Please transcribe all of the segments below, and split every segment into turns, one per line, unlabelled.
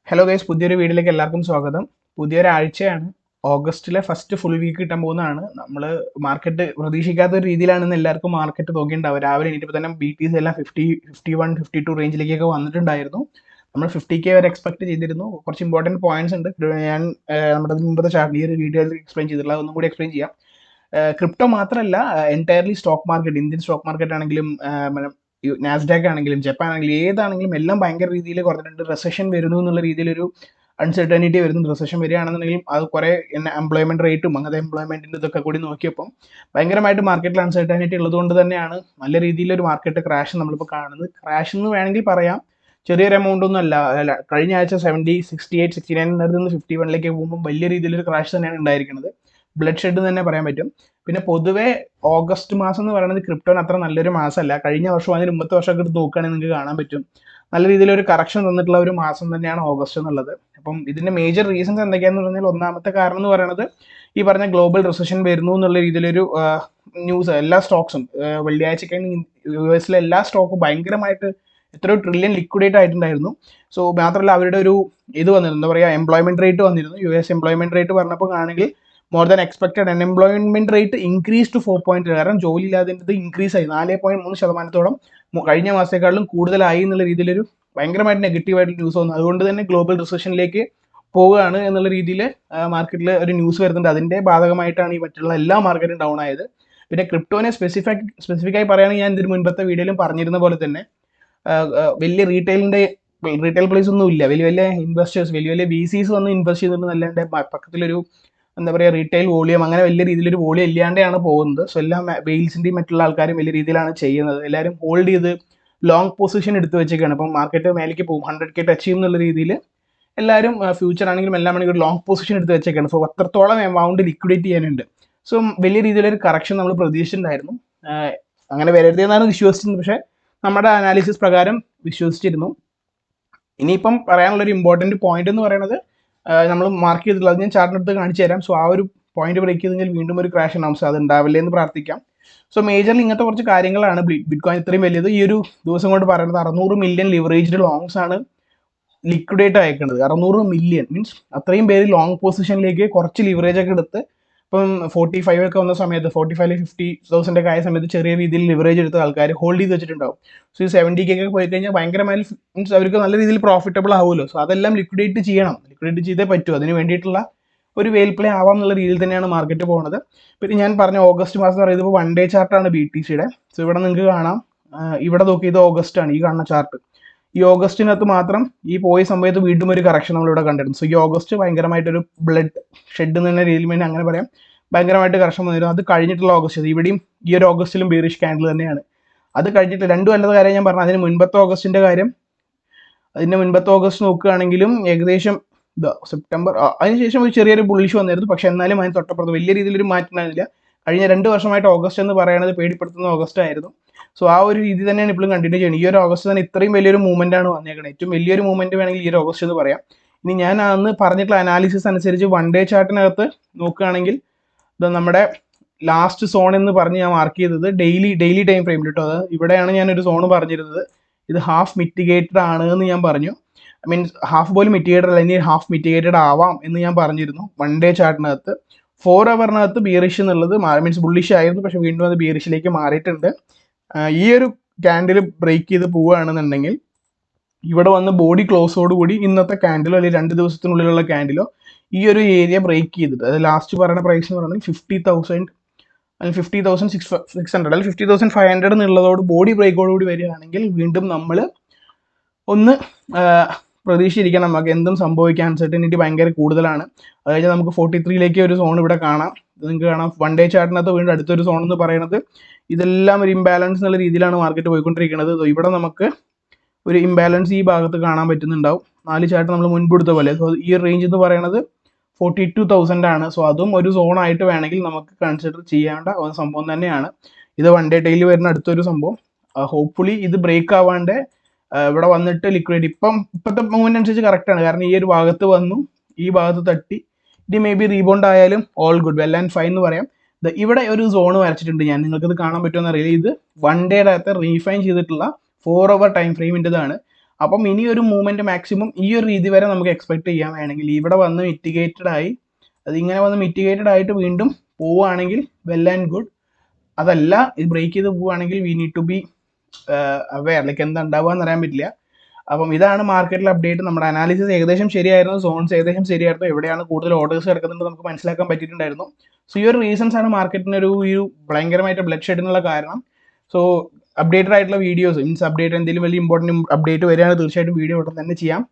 Hello guys, പുതിയൊരു വീഡിയോയിലേക്ക് എല്ലാവർക്കും സ്വാഗതം. പുതിയൊരാഴ്ചയാണ്. ഓഗസ്റ്റിലെ ഫസ്റ്റ് ഫുൾ വീക്ക് കിട്ടാൻ പോകുന്നതാണ്. നമ്മൾ മാർക്കറ്റ് പ്രതീക്ഷിക്കാത്ത ഒരു രീതിയിലാണെന്ന് എല്ലാവർക്കും മാർക്കറ്റ് നോക്കിയിട്ടുണ്ടാവും. രാവിലെ എണീറ്റപ്പോൾ തന്നെ BTC എല്ലാം 51-52 റേഞ്ചിലേക്കൊക്കെ വന്നിട്ടുണ്ടായിരുന്നു. നമ്മൾ 50K വരെ എക്സ്പെക്ട് ചെയ്തിരുന്നു. കുറച്ച് ഇമ്പോർട്ടൻറ്റ് പോയിന്റ്സ് ഉണ്ട്. ഞാൻ നമ്മുടെ മുമ്പത്തെ ചാർട്ട് ഈ ഒരു വീഡിയോയിൽ എക്സ്പ്ലെയിൻ ചെയ്തിട്ടുള്ള ഒന്നും കൂടി എക്സ്പ്ലെയിൻ ചെയ്യാം. ക്രിപ്റ്റോ മാത്രമല്ല, entirely stock market, Indian stock market ആണെങ്കിലും നാസ്ഡാക്ക് ആണെങ്കിലും ജപ്പാൻ ആണെങ്കിലും ഏതാണെങ്കിലും എല്ലാം ഭയങ്കര രീതിയിൽ കുറഞ്ഞിട്ടുണ്ട്. റെസഷൻ വരുന്നു എന്നുള്ള രീതിയിലൊരു അൺസർട്ടനിറ്റി വരുന്നു. റെസഷൻ വരികയാണെന്നുണ്ടെങ്കിൽ അത് കുറേ എംപ്ലോയ്മെന്റ് റേറ്റും അങ്ങനത്തെ എംപ്ലോയ്മെന്റിന്റെ ഇതൊക്കെ കൂടി നോക്കിയപ്പോൾ ഭയങ്കരമായിട്ട് മാർക്കറ്റിൽ അൺസർട്ടനിറ്റി ഉള്ളതുകൊണ്ട് തന്നെയാണ് നല്ല രീതിയിലൊരു മാർക്കറ്റ് ക്രാഷ് നമ്മളിപ്പോൾ കാണുന്നത്. ക്രാഷ് എന്ന് വേണമെങ്കിൽ പറയാം, ചെറിയൊരു എമൗണ്ട് ഒന്നും അല്ല. കഴിഞ്ഞ ആഴ്ച 70, 68, 69 നിന്ന് 51ലേക്ക് പോകുമ്പോൾ വലിയ രീതിയിലൊരു ക്രാഷ് തന്നെയാണ് ഉണ്ടായിരിക്കുന്നത്. ബ്ലഡ് ഷെഡ് തന്നെ പറയാൻ പറ്റും. പിന്നെ പൊതുവേ ഓഗസ്റ്റ് മാസം എന്ന് പറയുന്നത് ക്രിപ്റ്റോന് അത്ര നല്ലൊരു മാസമല്ല. കഴിഞ്ഞ വർഷവും അതിന് മുമ്പത്തെ വർഷമൊക്കെ എടുത്ത് നോക്കുകയാണെങ്കിൽ നിങ്ങൾക്ക് കാണാൻ പറ്റും നല്ല രീതിയിലൊരു കറക്ഷൻ തന്നിട്ടുള്ള ഒരു മാസം തന്നെയാണ് ഓഗസ്റ്റ് എന്നുള്ളത്. അപ്പം ഇതിന്റെ മേജർ റീസൺസ് എന്തൊക്കെയാന്ന് പറഞ്ഞാൽ, ഒന്നാമത്തെ കാരണം എന്ന് പറയുന്നത് ഈ പറഞ്ഞ ഗ്ലോബൽ റിസഷൻ വരുന്നു എന്നുള്ള രീതിയിലൊരു ന്യൂസ്. എല്ലാ സ്റ്റോക്സും വെള്ളിയാഴ്ചക്ക് US എല്ലാ സ്റ്റോക്കും ഭയങ്കരമായിട്ട് എത്രയോ ട്രില്യൺ ലിക്വിഡേറ്റ് ആയിട്ടുണ്ടായിരുന്നു. സോ മാത്രമല്ല അവരുടെ ഒരു ഇത് വന്നിരുന്നു, എന്താ പറയുക, എംപ്ലോയ്മെന്റ് റേറ്റ് വന്നിരുന്നു. US എംപ്ലോയ്മെന്റ് റേറ്റ് പറഞ്ഞപ്പോൾ ആണെങ്കിൽ more than expected unemployment rate increase to 4.3. കാരണം ജോലി ഇല്ലാതിൻ്റെ ഇൻക്രീസ് ആയി 4.3% കഴിഞ്ഞ മാസത്തെക്കാളും കൂടുതലായി എന്നുള്ള രീതിയിലൊരു ഭയങ്കരമായിട്ട് നെഗറ്റീവായിട്ട് ന്യൂസ് വന്നു. അതുകൊണ്ട് തന്നെ ഗ്ലോബൽ റിസഷനിലേക്ക് പോവുകയാണ് എന്നുള്ള രീതിയിൽ മാർക്കറ്റിൽ ഒരു ന്യൂസ് വരുന്നുണ്ട്. അതിൻ്റെ ഭാഗമായിട്ടാണ് ഈ മറ്റുള്ള എല്ലാ മാർക്കറ്റും ഡൗൺ ആയത്. പിന്നെ ക്രിപ്റ്റോനെ സ്പെസിഫിക്കായി പറയുകയാണെങ്കിൽ, ഞാൻ ഇതിന് മുൻപത്തെ വീഡിയോയിലും പറഞ്ഞിരുന്ന പോലെ തന്നെ വലിയ റീറ്റെയിൽ പ്ലേസ് ഒന്നും ഇല്ല. വലിയ വലിയ ഇൻവെസ്റ്റേഴ്സ്, വലിയ വലിയ VCs വന്ന് ഇൻവെസ്റ്റ് ചെയ്തിട്ടുണ്ടെന്നല്ലാണ്ട് പക്കത്തിലൊരു എന്താ പറയുക റീറ്റെയിൽ വോളിയം അങ്ങനെ വലിയ രീതിയിലൊരു വോളിയം ഇല്ലാണ്ടാണ് പോകുന്നത്. സോ എല്ലാം വെയിൽസിൻ്റെയും മറ്റുള്ള ആൾക്കാരും വലിയ രീതിയിലാണ് ചെയ്യുന്നത്. എല്ലാവരും ഹോൾഡ് ചെയ്ത് ലോങ് പൊസിഷൻ എടുത്ത് വെച്ചേക്കാണ്. അപ്പം മാർക്കറ്റ് മേലേക്ക് പോകും 100K ടച്ച് ചെയ്യും എന്നുള്ള രീതിയിൽ എല്ലാവരും ഫ്യൂച്ചർ ആണെങ്കിലും എല്ലാം ആണെങ്കിലും ലോങ് പൊസിഷൻ എടുത്ത് വെച്ചേക്കാണ്. സോ അത്രത്തോളം എമൗണ്ട് ലിക്വിഡേറ്റ് ചെയ്യാനുണ്ട്. സോ വലിയ രീതിയിലൊരു കറക്ഷൻ നമ്മൾ പ്രതീക്ഷിച്ചിട്ടുണ്ടായിരുന്നു. അങ്ങനെ വരരുതെന്നാണ് വിശ്വസിച്ചിരുന്നത്, പക്ഷേ നമ്മുടെ അനാലിസിസ് പ്രകാരം വിശ്വസിച്ചിരുന്നു. ഇനിയിപ്പം പറയാനുള്ളൊരു ഇമ്പോർട്ടൻറ്റ് പോയിന്റ് എന്ന് പറയുന്നത്, നമ്മൾ മാർക്ക് ചെയ്തിട്ടുള്ളത് അത് ഞാൻ ചാർട്ടിനടുത്ത് കാണിച്ചു തരാം. സോ ആ ഒരു പോയിന്റ് ബ്രേക്ക് ചെയ്തെങ്കിൽ വീണ്ടും ഒരു ക്രാഷ് ഉണ്ടാവും. സോ അത് ഉണ്ടാവില്ലേ എന്ന് പ്രാർത്ഥിക്കാം. സോ മേജർലി ഇങ്ങനത്തെ കുറച്ച് കാര്യങ്ങളാണ് ബിറ്റ്കോയിൻ ഇത്രയും വലിയത് ഈ ഒരു ദിവസം കൊണ്ട് പറയുന്നത്. 600 മില്യൺ ലിവറേജ്ഡ് ലോങ്സ് ആണ് ലിക്വിഡേറ്റ് അയക്കുന്നത്. 600 മില്യൺ മീൻസ് അത്രയും പേര് ലോങ് പൊസിഷനിലേക്ക് കുറച്ച് ലിവറേജ് ഒക്കെ എടുത്ത്, ഇപ്പം 45 ഒക്കെ വന്ന സമയത്ത് 45-50,000 ഒക്കെ ആയ സമയത്ത് ചെറിയ രീതിയിൽ ലിവറേജ് എടുത്ത ആൾക്കാർ ഹോൾഡ് ചെയ്ത് വെച്ചിട്ടുണ്ടാവും. സോ ഈ 70K ഒക്കെ പോയി കഴിഞ്ഞാൽ ഭയങ്കരമായി മീൻസ് അവർക്ക് നല്ല രീതിയിൽ പ്രോഫിറ്റബിൾ ആവുമല്ലോ. സോ അതെല്ലാം ലിക്വിഡേറ്റ് ചെയ്തേ പറ്റൂ. അതിന് വേണ്ടിയിട്ടുള്ള ഒരു വെയിൽ പ്ലേ ആവാം എന്നുള്ള രീതിയിൽ തന്നെയാണ് മാർക്കറ്റ് പോകുന്നത്. പിന്നെ ഞാൻ പറഞ്ഞ ഓഗസ്റ്റ് മാസം എന്ന് പറയുന്നത് ഇപ്പോൾ 1 ഡേ ചാർട്ടാണ് BTCയുടെ. സോ ഇവിടെ നിങ്ങൾക്ക് കാണാം, ഇവിടെ നോക്കി ഇത് ഓഗസ്റ്റ് ആണ്, ഈ കാണുന്ന ചാർട്ട്. ഈ ഓഗസ്റ്റിനകത്ത് മാത്രം ഈ പോയ സമയത്ത് വീണ്ടും ഒരു കറക്ഷൻ നമ്മളിവിടെ കണ്ടിരുന്നു. സോ ഈ ഓഗസ്റ്റ് ഭയങ്കരമായിട്ടൊരു ബ്ലഡ് ഷെഡ് എന്ന രീതിയിൽ വേണ്ടി അങ്ങനെ പറയാം, ഭയങ്കരമായിട്ട് കറക്ഷൻ വന്നിരുന്നു. അത് കഴിഞ്ഞിട്ടുള്ള ഓഗസ്റ്റ്, ഇവിടെയും ഈ ഒരു ഓഗസ്റ്റിലും ബീറിഷ് ക്യാൻഡിൽ തന്നെയാണ്. അത് കഴിഞ്ഞിട്ട് രണ്ടും അല്ലാത്ത കാര്യം ഞാൻ പറഞ്ഞു. അതിന് മുൻപത്തെ ഓഗസ്റ്റിന്റെ കാര്യം, അതിന്റെ മുൻപത്തെ ഓഗസ്റ്റ് നോക്കുകയാണെങ്കിലും ഏകദേശം സെപ്റ്റംബർ അതിനുശേഷം ഒരു ചെറിയൊരു ബുള്ളിഷ് വന്നിരുന്നു. പക്ഷെ എന്നാലും അതിന് തൊട്ടപ്പുറത്ത് വലിയ രീതിയിലൊരു മാറ്റം ഉണ്ടായിരുന്നില്ല. കഴിഞ്ഞ 2 വർഷമായിട്ട് ഓഗസ്റ്റ് എന്ന് പറയുന്നത് പേടിപ്പെടുത്തുന്ന ഓഗസ്റ്റ് ആയിരുന്നു. സോ ആ ഒരു രീതി തന്നെയാണ് ഇപ്പോഴും കണ്ടിന്യൂ ചെയ്യുന്നത്. ഈ ഒരു ഓഗസ്റ്റ് തന്നെ ഇത്രയും വലിയൊരു മൂവ്മെന്റ് ആണ് വന്നേക്കുന്നത്. ഏറ്റവും വലിയൊരു മൂവ്മെന്റ് വേണമെങ്കിൽ ഈ ഒരു ഓഗസ്റ്റ് എന്ന് പറയാം. ഇനി ഞാൻ അന്ന് പറഞ്ഞിട്ടുള്ള അനാലിസിസ് അനുസരിച്ച് 1 ഡേ ചാർട്ടിനകത്ത് നോക്കുകയാണെങ്കിൽ ഇത് നമ്മുടെ ലാസ്റ്റ് സോൺ എന്ന് പറഞ്ഞ് ഞാൻ മാർക്ക് ചെയ്തത് ഡെയിലി ടൈം ഫ്രെയിമിൽ കേട്ടോ. അത് ഇവിടെയാണ് ഞാനൊരു സോൺ പറഞ്ഞിരുന്നത്. ഇത് ഹാഫ് മിറ്റിഗേറ്റഡ് ആണ് എന്ന് ഞാൻ പറഞ്ഞു. മീൻസ് ഹാഫ് പോലും മിറ്റിഗേറ്റഡ് അല്ല, ഇനി ഹാഫ് മിറ്റിഗേറ്റഡ് ആവാം എന്ന് ഞാൻ പറഞ്ഞിരുന്നു. 1 ഡേ ചാർട്ടിനകത്ത് 4 ഹവറിനകത്ത് ബിയറിഷ് എന്നുള്ളത് മീൻസ് ബുള്ളിഷ് ആയിരുന്നു, പക്ഷെ വീണ്ടും അത് ബിയറിഷിലേക്ക് മാറിയിട്ടുണ്ട്. ഈ ഒരു ക്യാൻഡിൽ ബ്രേക്ക് ചെയ്ത് പോവുകയാണെന്നുണ്ടെങ്കിൽ ഇവിടെ വന്ന് ബോഡി ക്ലോസോടുകൂടി ഇന്നത്തെ ക്യാൻഡിലോ അല്ലെങ്കിൽ 2 ദിവസത്തിനുള്ളിലുള്ള ക്യാൻഡിലോ ഈ ഒരു ഏരിയ ബ്രേക്ക് ചെയ്തിട്ട്, അത് ലാസ്റ്റ് പറയുന്ന പ്രൈസ് എന്ന് പറയുന്നത് 50,000 അല്ലെങ്കിൽ 50,600 അല്ലെങ്കിൽ 50,500 എന്നുള്ളതോട് ബോഡി ബ്രേക്കോടുകൂടി വരികയാണെങ്കിൽ വീണ്ടും നമ്മൾ ഒന്ന് പ്രതീക്ഷിച്ചിരിക്കണം. നമുക്ക് എന്തും സംഭവിക്കാൻ അൺസർട്ടനിറ്റി ഭയങ്കര കൂടുതലാണ്. അത് കഴിഞ്ഞാൽ നമുക്ക് 43ലേക്ക് ഒരു സോൺ ഇവിടെ കാണാം. നിങ്ങൾക്ക് കാണാം 1 ഡേ ചാർട്ടിനകത്ത് വീണ്ടും അടുത്തൊരു സോൺ എന്ന് പറയുന്നത് ഇതെല്ലാം ഒരു ഇംബാലൻസ് എന്നുള്ള രീതിയിലാണ് മാർക്കറ്റ് പോയിക്കൊണ്ടിരിക്കുന്നത്. ഇവിടെ നമുക്ക് ഒരു ഇംബാലൻസ് ഈ ഭാഗത്ത് കാണാൻ പറ്റുന്നുണ്ടാവും. 4 ചാർട്ട് നമ്മൾ മുൻപ് എടുത്ത പോലെ. സോ ഈ റേഞ്ച് എന്ന് പറയുന്നത് 42,000 ആണ്. സോ അതും ഒരു സോൺ ആയിട്ട് വേണമെങ്കിൽ നമുക്ക് കൺസിഡർ ചെയ്യേണ്ട ഒരു സംഭവം തന്നെയാണ്. ഇത് 1 ഡേ ഡെയിലി വരുന്ന അടുത്തൊരു സംഭവം. ഹോപ്പ്ഫുള്ളി ഇത് ബ്രേക്ക് ആവാണ്ട് ഇവിടെ വന്നിട്ട് ലിക്വിഡേറ്റ് ഇപ്പോഴത്തെ മൂവ്മെന്റ് അനുസരിച്ച് കറക്റ്റാണ്. കാരണം ഈ ഒരു ഭാഗത്ത് വന്നു, ഈ ഭാഗത്ത് തട്ടി, ഇത് മേ ബി റീബൗണ്ട് ആയാലും all good, well and fine എന്ന് പറയാം. ഇവിടെ ഒരു സോൺ വരച്ചിട്ടുണ്ട് ഞാൻ, നിങ്ങൾക്കത് കാണാൻ പറ്റുമെന്ന് അറിയില്ല. ഇത് 1 ഡേയുടെ അകത്ത് റീഫൈൻ ചെയ്തിട്ടുള്ള 4 ഹവർ ടൈം ഫ്രെയിമിൻ്റെതാണ്. അപ്പം ഇനി ഒരു മൂവ്മെന്റ് മാക്സിമം ഈ ഒരു രീതി വരെ നമുക്ക് എക്സ്പെക്ട് ചെയ്യാൻ വേണമെങ്കിൽ ഇവിടെ വന്ന് മിറ്റിഗേറ്റഡ് ആയി അതിങ്ങനെ വന്ന് മിറ്റിഗേറ്റഡ് ആയിട്ട് വീണ്ടും പോവുകയാണെങ്കിൽ വെൽ ആൻഡ് ഗുഡ്. അതല്ല ഇത് ബ്രേക്ക് ചെയ്ത് പോവുകയാണെങ്കിൽ we need to be aware, like എന്താ ഉണ്ടാവുക എന്ന് അറിയാൻ പറ്റില്ല. അപ്പം ഇതാണ് മാർക്കറ്റിൽ അപ്ഡേറ്റ്. നമ്മുടെ അനാലിസിസ് ഏകദേശം ശരിയായിരുന്നു, സോൺസ് ഏകദേശം ശരിയായിരുന്നു, എവിടെയാണ് കൂടുതൽ ഓർഡേഴ്സ് കിടക്കുന്നുണ്ട് നമുക്ക് മനസ്സിലാക്കാൻ പറ്റിയിട്ടുണ്ടായിരുന്നു. സോ ഈ ഒരു റീസൺസ് ആണ് മാർക്കറ്റിന് ഒരു ഭയങ്കരമായിട്ട് ബ്ലഡ് ഷെഡിനുള്ള കാരണം. സോ അപ്ഡേറ്റഡ് ആയിട്ടുള്ള വീഡിയോസ് മീൻസ് അപ്ഡേറ്റ് എന്തെങ്കിലും വലിയ ഇമ്പോർട്ടൻറ്റ് അപ്ഡേറ്റ് വരികയാണെങ്കിൽ തീർച്ചയായിട്ടും വീഡിയോ ഉടൻ തന്നെ ചെയ്യാം.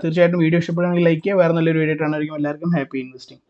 തീർച്ചയായിട്ടും വീഡിയോ ഇഷ്ടപ്പെടുകയാണെങ്കിൽ ലൈക്ക് ചെയ്യുക. വേറെ നല്ലൊരു വീഡിയോ ആയിട്ടാണ് എല്ലാവർക്കും ഹാപ്പി ഇൻവെസ്റ്റിംഗ്.